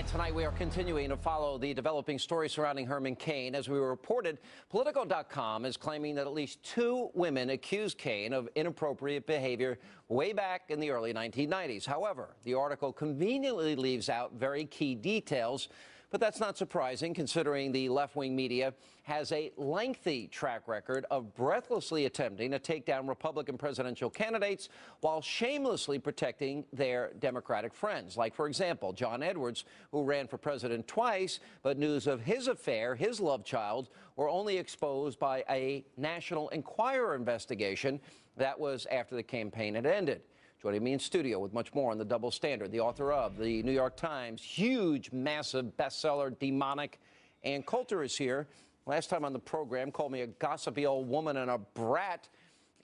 And tonight we are continuing to follow the developing story surrounding Herman Cain. As we reported, Politico.com is claiming that at least 2 women accused Cain of inappropriate behavior way back in the early 1990s. However, the article conveniently leaves out very key details. But that's not surprising, considering the left-wing media has a lengthy track record of breathlessly attempting to take down Republican presidential candidates while shamelessly protecting their Democratic friends. Like, for example, John Edwards, who ran for president twice, but news of his affair, his love child, were only exposed by a National Enquirer investigation. That was after the campaign had ended. Joining me in studio with much more on the double standard, the author of the New York Times huge, massive bestseller, Demonic, Ann Coulter is here. Last time on the program, called me a gossipy old woman and a brat,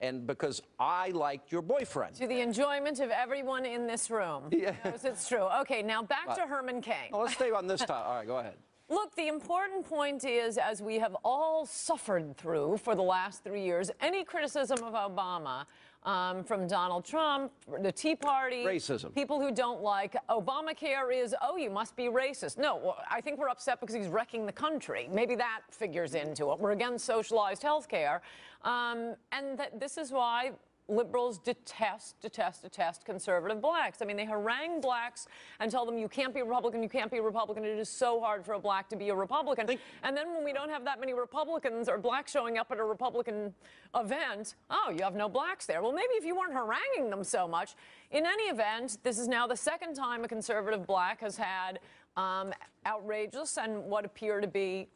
and because I liked your boyfriend. To the enjoyment of everyone in this room. Yeah. Yes, it's true. Okay, now back to Herman Cain. Well, let's stay on this topic. All right, go ahead. Look, the important point is, as we have all suffered through for the last 3 years, any criticism of Obama from Donald Trump, the Tea Party, racism, people who don't like Obamacare is, oh, you must be racist. No, I think we're upset because he's wrecking the country. Maybe that figures into it. We're against socialized health care. And this is why liberals detest conservative blacks. I mean, they harangue blacks and tell them you can't be a Republican, you can't be a Republican. It is so hard for a black to be a Republican. And then when we don't have that many Republicans or blacks showing up at a Republican event, oh, you have no blacks there. Well, maybe if you weren't haranguing them so much. In any event, this is now the second time a conservative black has had outrageous and what appear to be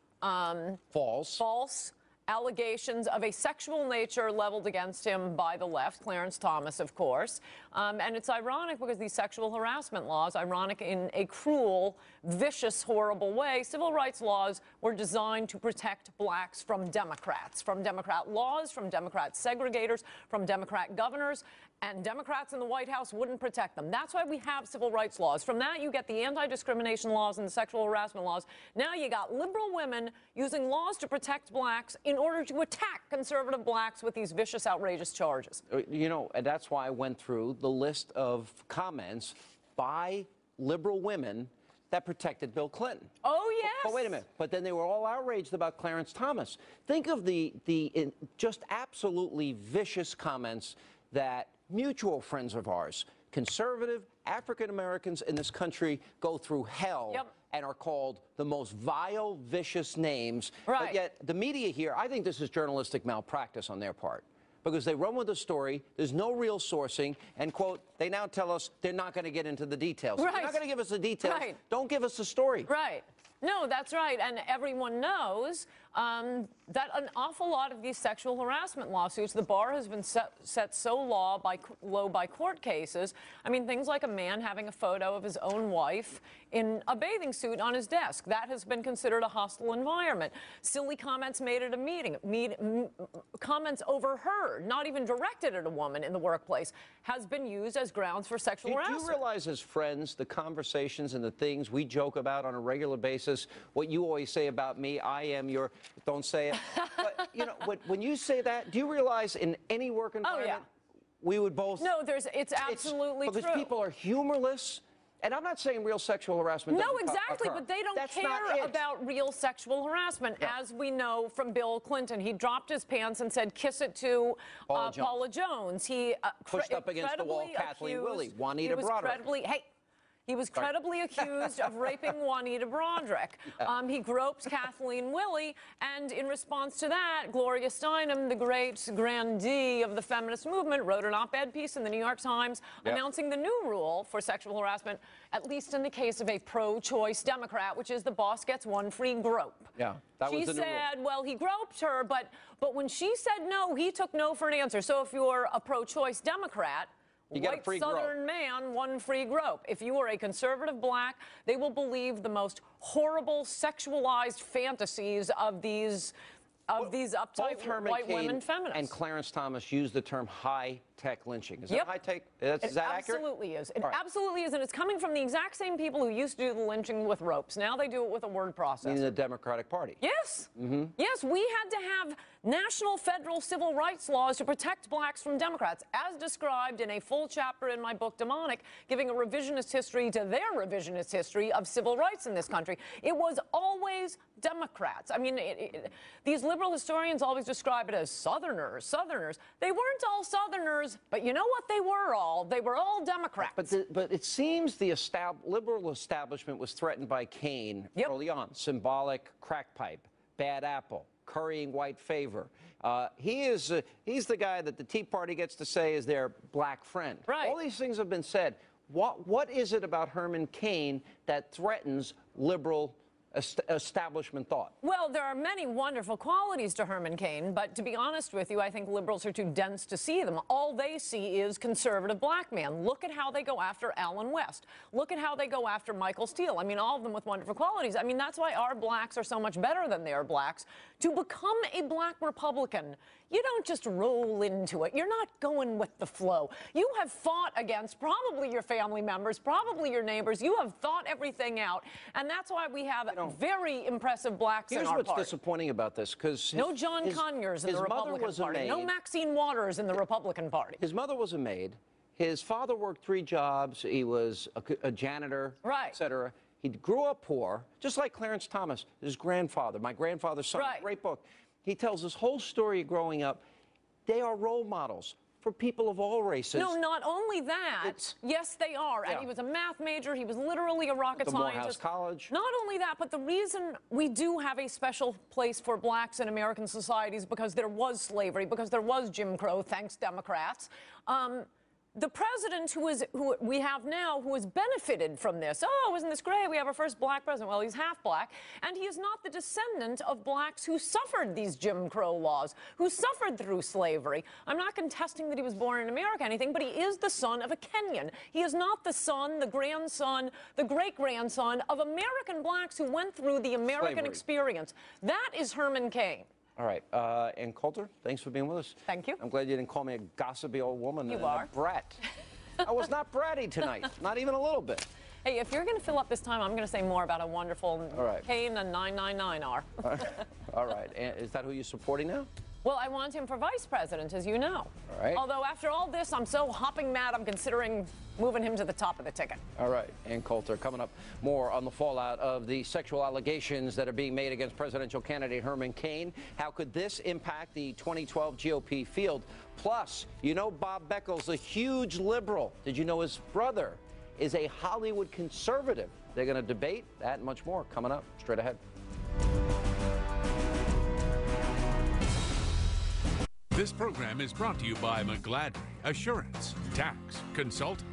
false allegations of a sexual nature leveled against him by the left, Clarence Thomas, of course. And it's ironic because these sexual harassment laws, ironic in a cruel, vicious, horrible way, civil rights laws were designed to protect blacks from Democrats, from Democrat laws, from Democrat segregators, from Democrat governors, and Democrats in the White House wouldn't protect them. That's why we have civil rights laws. From that, you get the anti-discrimination laws and the sexual harassment laws. Now you got liberal women using laws to protect blacks in order to attack conservative blacks with these vicious, outrageous charges. You know, and that's why I went through the list of comments by liberal women that protected Bill Clinton. Oh, yes. But wait a minute. But then they were all outraged about Clarence Thomas. Think of the just absolutely vicious comments that mutual friends of ours, conservative African Americans in this country, go through hell and are called the most vile, vicious names. Right. But yet the media here, I think this is journalistic malpractice on their part, because they run with the story, there's no real sourcing, and, quote, they now tell us they're not going to get into the details. Right. If you're not going to give us the details. Right. Don't give us the story. Right. No, that's right. And everyone knows that an awful lot of these sexual harassment lawsuits, the bar has been set so low by court cases. I mean, things like a man having a photo of his own wife in a bathing suit on his desk. That has been considered a hostile environment. Silly comments made at a meeting, comments overheard, not even directed at a woman in the workplace, has been used as grounds for sexual harassment. Do you realize, as friends, the conversations and the things we joke about on a regular basis, what you always say about me, I am your, don't say it. But, you know, when you say that, do you realize in any work environment, we would both... No, it's absolutely true. Because people are humorless. And I'm not saying real sexual harassment doesn't exactly, occur. but they don't care about real sexual harassment, as we know from Bill Clinton. He dropped his pants and said, kiss it to Paula Jones. He pushed up against the wall Kathleen Willey, Juanita Broderick. He was credibly accused of raping Juanita Broderick. He groped Kathleen Willey, and in response to that, Gloria Steinem, the great grandee of the feminist movement, wrote an op-ed piece in the New York Times announcing the new rule for sexual harassment, at least in the case of a pro-choice Democrat, which is the boss gets one free grope. Yeah, that was the new rule. She said, well, he groped her, but when she said no, he took no for an answer. So if you're a pro-choice Democrat, white Southern man, one free grope. If you are a conservative black, they will believe the most horrible sexualized fantasies of these uptight white women feminists. And Clarence Thomas used the term high high-tech lynching. Is that Yep. high-tech? Is that accurate? Absolutely is. It All right. absolutely is, and it's coming from the exact same people who used to do the lynching with ropes. Now they do it with a word processor. In the Democratic Party. Yes. Yes, we had to have national federal civil rights laws to protect blacks from Democrats, as described in a full chapter in my book, Demonic, giving a revisionist history to their revisionist history of civil rights in this country. It was always Democrats. I mean, these liberal historians always describe it as Southerners. They weren't all Southerners, but you know what they were all? They were all Democrats. But it seems the liberal establishment was threatened by Cain early on. Symbolic crack pipe, bad apple, currying white favor. He's the guy that the Tea Party gets to say is their black friend. Right. All these things have been said. What is it about Herman Cain that threatens liberal establishment thought? Well, there are many wonderful qualities to Herman Cain, but to be honest with you, I think liberals are too dense to see them. All they see is conservative black man. Look at how they go after Allen West. Look at how they go after Michael Steele. I mean, all of them with wonderful qualities. I mean, that's why our blacks are so much better than their blacks. To become a black Republican, you don't just roll into it. You're not going with the flow. You have fought against probably your family members, probably your neighbors. You have thought everything out, and that's why we have very impressive blacks in our party. Here's what's disappointing about this, because no John Conyers in the Republican Party, no Maxine Waters in the Republican Party. His mother was a maid. His father worked 3 jobs. He was a janitor, et cetera. He grew up poor, just like Clarence Thomas, his grandfather, my grandfather's son. Great book. He tells this whole story of growing up. They are role models for people of all races. No, not only that. Yes, they are. And he was a math major. He was literally a rocket scientist. Morehouse College. Not only that, but the reason we do have a special place for blacks in American society is because there was slavery, because there was Jim Crow, thanks Democrats. The president who we have now, who has benefited from this, oh, isn't this great? We have our first black president. Well, he's half black, and he is not the descendant of blacks who suffered these Jim Crow laws, who suffered through slavery. I'm not contesting that he was born in America or anything, but he is the son of a Kenyan. He is not the son, the grandson, the great-grandson of American blacks who went through the American experience. That is Herman Cain. All right. And Coulter, thanks for being with us. Thank you. I'm glad you didn't call me a gossipy old woman. You are. A brat. I was not bratty tonight. Not even a little bit. Hey, if you're going to fill up this time, I'm going to say more about how wonderful Cain and 999 are. All right. And is that who you're supporting now? Well, I want him for vice president, as you know. All right. Although after all this, I'm so hopping mad, I'm considering moving him to the top of the ticket. All right. And Coulter, coming up, more on the fallout of the sexual allegations that are being made against presidential candidate Herman Cain. How could this impact the 2012 GOP field? Plus, you know Bob Beckles, a huge liberal. Did you know his brother is a Hollywood conservative? They're going to debate that and much more coming up straight ahead. This program is brought to you by McGladrey Assurance, Tax, Consulting.